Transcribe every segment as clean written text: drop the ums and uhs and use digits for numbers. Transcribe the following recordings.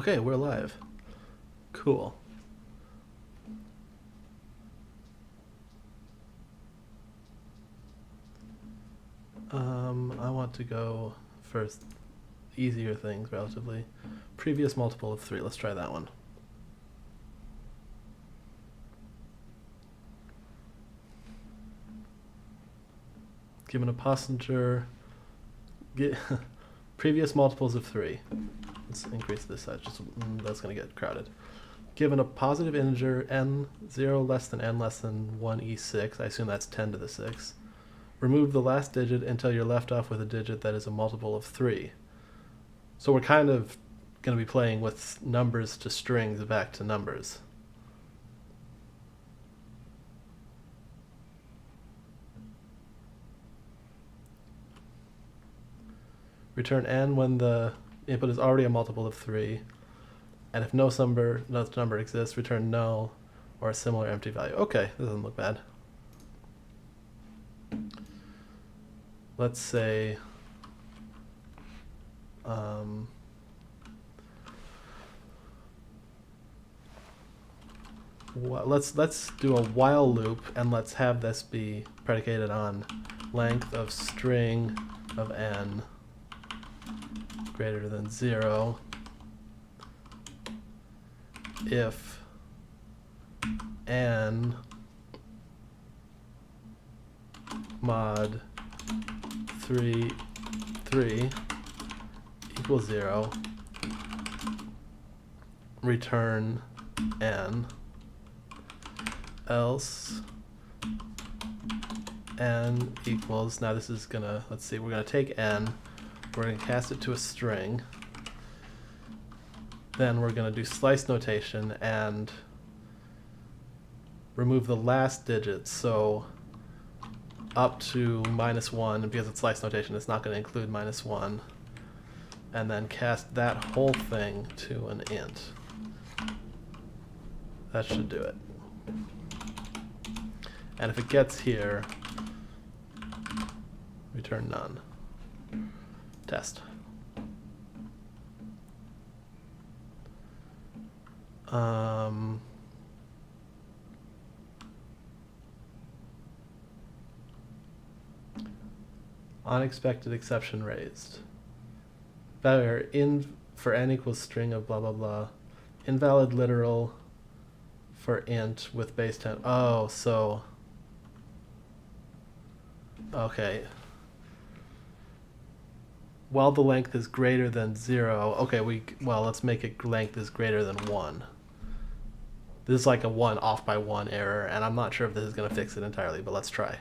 Okay, we're live. Cool. I want to go first. Easier things, relatively. Previous multiple of 3. Let's try that one. Given a passenger, previous multiples of 3. Let's increase this size. That's going to get crowded. Given a positive integer n 0 less than n less than 1e6, I assume that's 10 to the 6. Remove the last digit until you're left off with a digit that is a multiple of 3. So we're kind of going to be playing with numbers to strings back to numbers. Return n when the input is already a multiple of 3. And if no number exists, return null or a similar empty value. Okay, this doesn't look bad. Let's say let's do a while loop, and let's have this be predicated on length of string of n greater than 0 if n mod 3 equals 0, return n, else n equals, now this is gonna, let's see, we're gonna take n, we're gonna cast it to a string, then we're gonna do slice notation and remove the last digit, so up to -1, and because it's slice notation, it's not going to include -1, and then cast that whole thing to an int. That should do it. And if it gets here, return none. Test. Unexpected exception raised. Value in for n equals string of blah blah blah. Invalid literal for int with base 10. Oh, so okay. While the length is greater than 0, okay, well, let's make it length is greater than 1. This is like a 1 off by 1 error, and I'm not sure if this is going to fix it entirely, but let's try.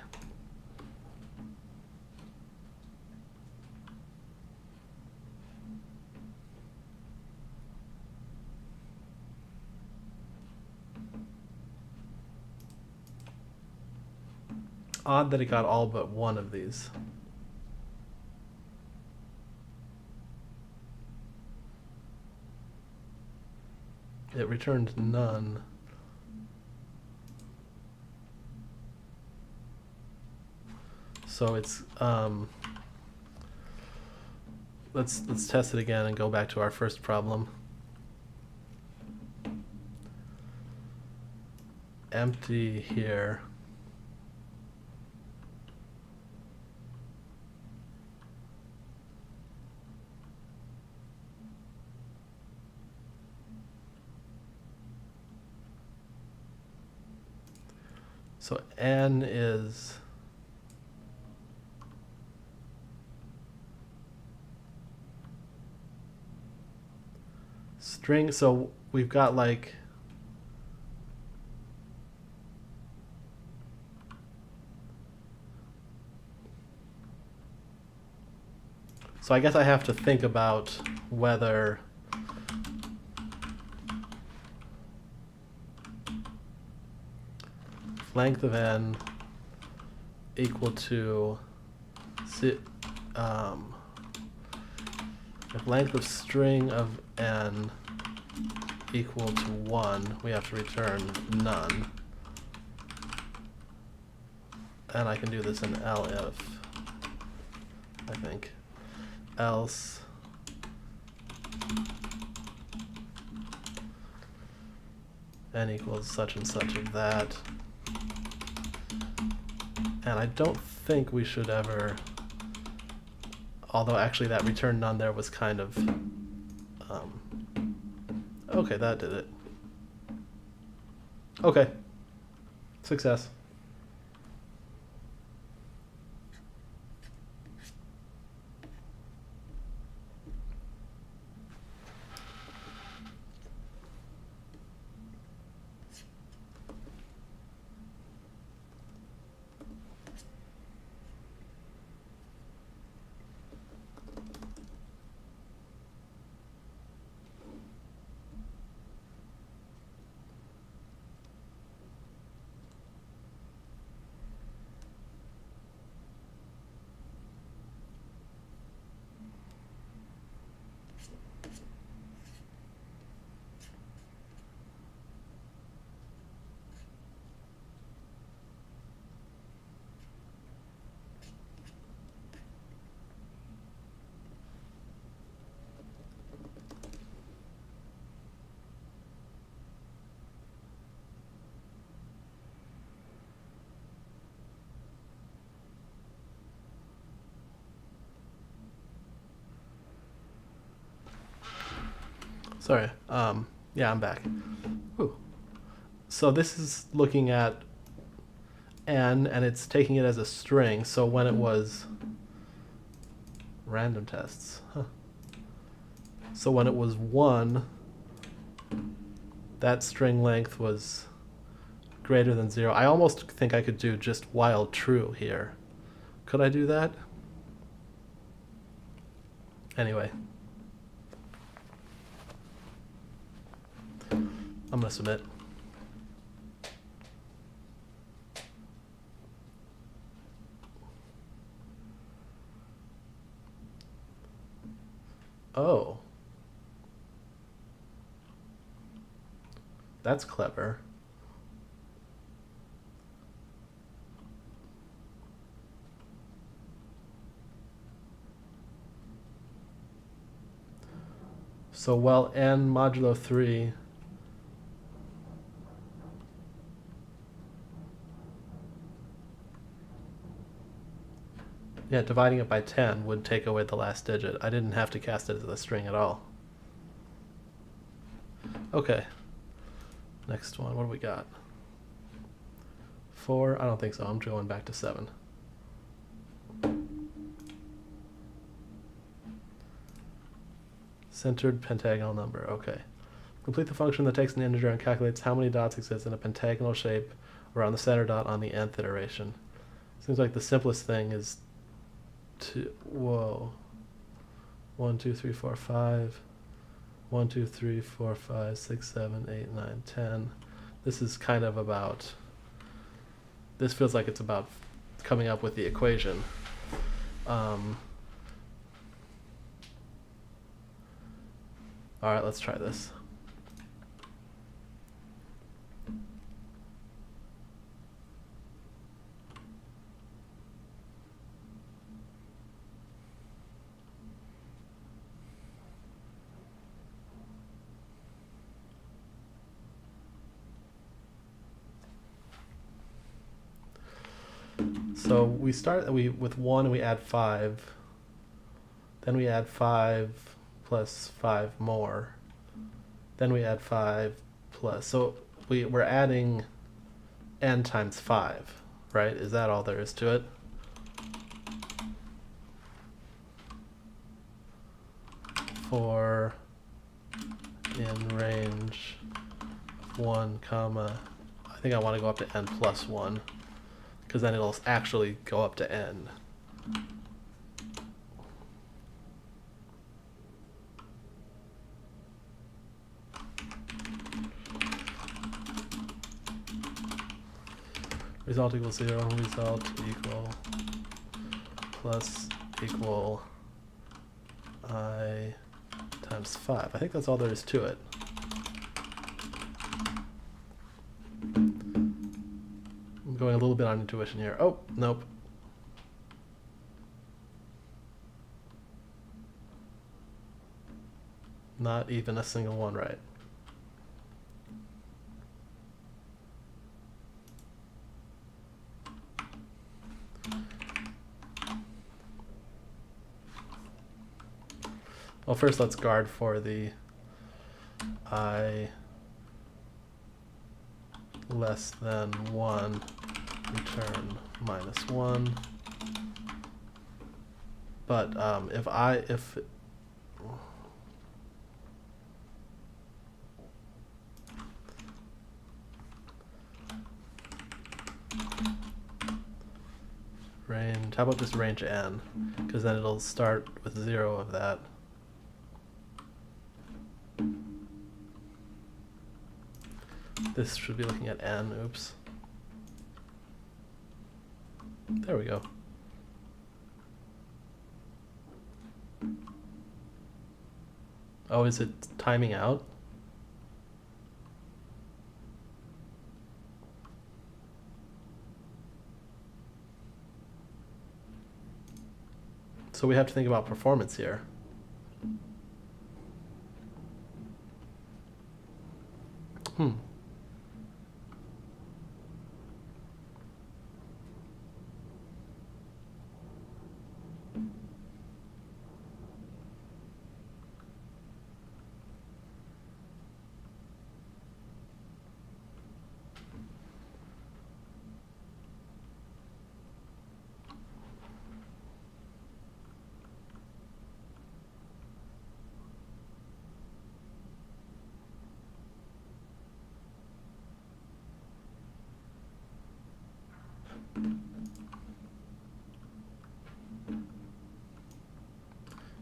Odd that it got all but one of these. It returned none. So it's let's test it again and go back to our first problem. Empty here. So n is string, so we've got like so I guess I have to think about whether length of n equal to if length of string of n equal to 1, we have to return none. And I can do this in elif, I think. Else n equals such and such of that. And I don't think we should ever, although actually that return none there was kind of, okay, that did it. Okay, success. Sorry. Yeah, I'm back. Whew. So this is looking at n, and it's taking it as a string. So when it was random tests, so when it was 1, that string length was greater than 0. I almost think I could do just while true here. Could I do that? Anyway. I'm going to submit. Oh. That's clever. So while n modulo 3 yeah, dividing it by 10 would take away the last digit. I didn't have to cast it as a string at all. Okay. Next one, what do we got? 4? I don't think so. I'm going back to 7. Centered pentagonal number. Okay. Complete the function that takes an integer and calculates how many dots exist in a pentagonal shape around the center dot on the nth iteration. Seems like the simplest thing is to, whoa. 1, 2, 3, 4, 5. 1, 2, 3, 4, 5, 6, 7, 8, 9, 10. This is kind of about, this feels like it's about coming up with the equation. All right, let's try this. So we start with 1 and we add 5. Then we add 5 plus 5 more. Then we add 5 plus. So we're adding n times 5, right? Is that all there is to it? For in range 1 comma, I think I want to go up to n plus 1. Because then it'll actually go up to n. Result equals 0, result equal plus equal I times 5. I think that's all there is to it. I'm going a little bit on intuition here. Oh, nope. Not even a single one right. Well, first let's guard for the I less than 1, return -1. But if range, how about just range n? Because then it'll start with 0 of that. This should be looking at n, oops. There we go. Oh, is it timing out? So we have to think about performance here.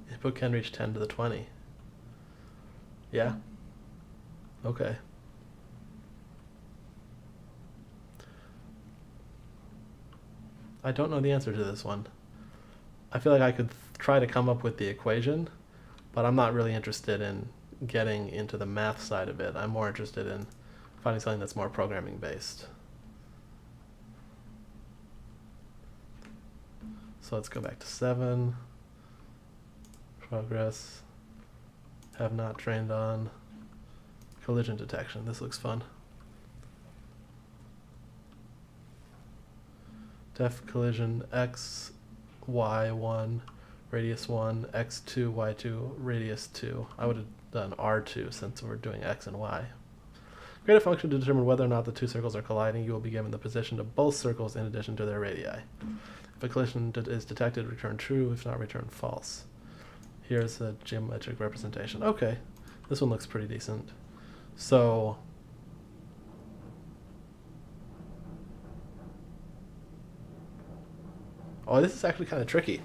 Input can reach 10 to the 20. Yeah. Okay. I don't know the answer to this one. I feel like I could try to come up with the equation, but I'm not really interested in getting into the math side of it. I'm more interested in finding something that's more programming based. So let's go back to 7. Progress. Have not trained on. Collision detection. This looks fun. Def collision x, y1, radius 1, x2, y2, radius 2. I would have done r2 since we're doing x and y. Create a function to determine whether or not the two circles are colliding. You will be given the position of both circles in addition to their radii. If a collision is detected, return true. If not, return false. Here's a geometric representation. Okay, this one looks pretty decent. So oh, this is actually kind of tricky.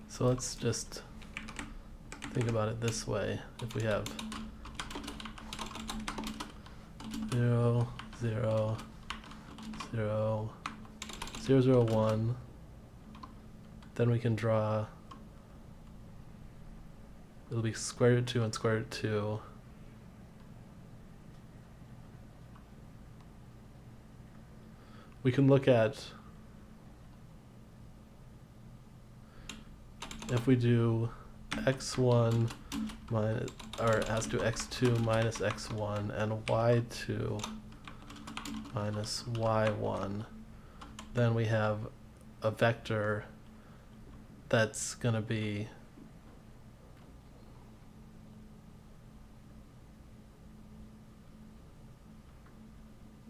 So let's just think about it this way. If we have 0, 0, 0, 0, 0, 1, then we can draw, it'll be square root 2 and square root 2. We can look at, if we do x1 minus, or it has to x2 minus x1 and y2 minus y1, then we have a vector that's going to be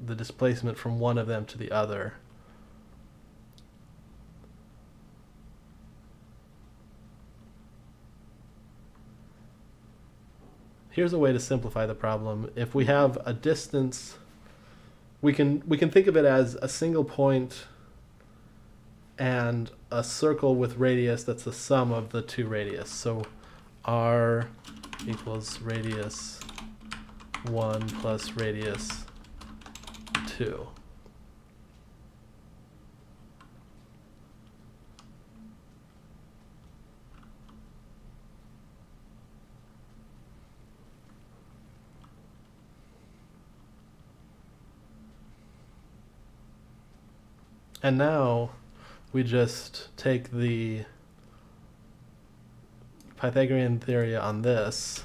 the displacement from one of them to the other. here's a way to simplify the problem. If we have a distance, we can think of it as a single point and a circle with radius that's the sum of the two radius. So r equals radius 1 plus radius 2. And now we just take the Pythagorean theory on this.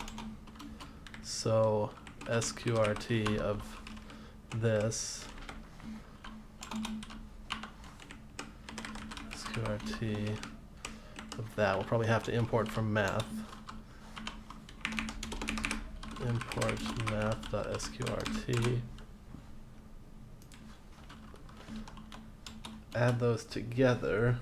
So SQRT of this, SQRT of that, we'll probably have to import from math. Import math.sqrt. Add those together.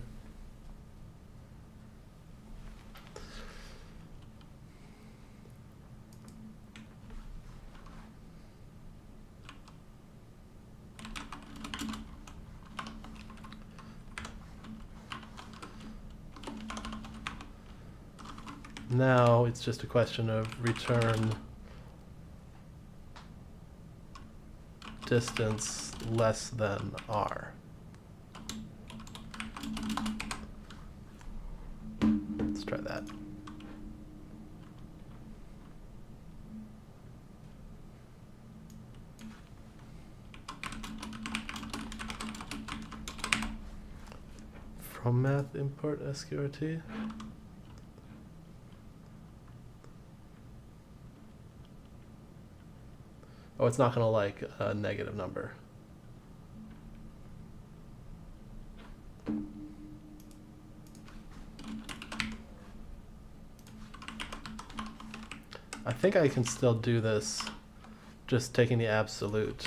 Now it's just a question of return distance less than r. Let's try that. From math import SQRT. Oh, it's not going to like a negative number. I think I can still do this just taking the absolute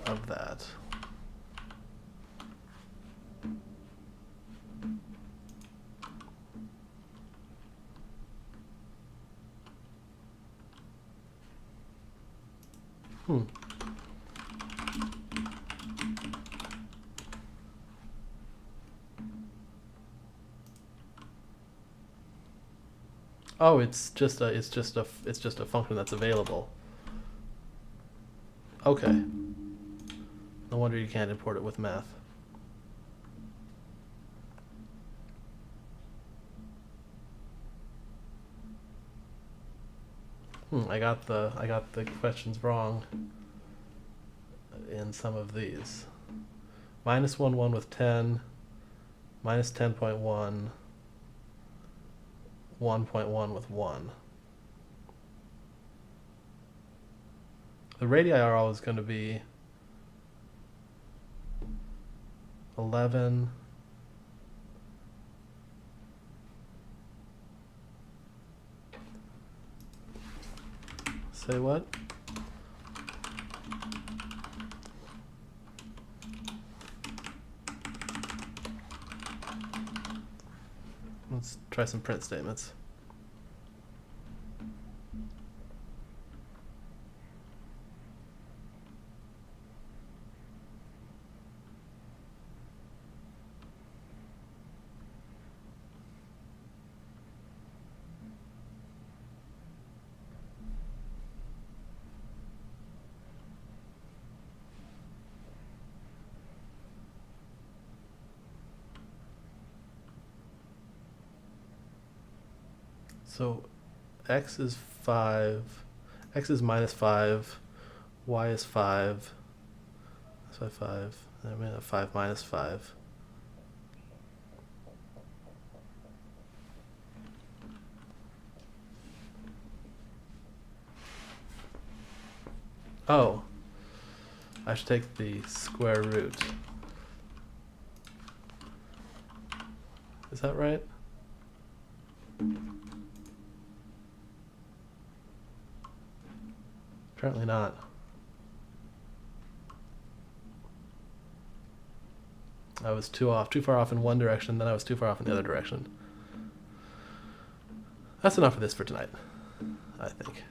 of that. Oh, it's just a function that's available. Okay. No wonder you can't import it with math. I got the questions wrong in some of these. -1, 1 with 10, -10.1, 1.1 with 1. The radii are always going to be 11, say what? Let's try some print statements. So x is 5, x is -5, y is 5, that's why 5, and I'm going to have 5 minus 5. Oh, I should take the square root. Is that right? Apparently not. I was too far off in one direction, then I was too far off in the other direction. That's enough of this for tonight, I think.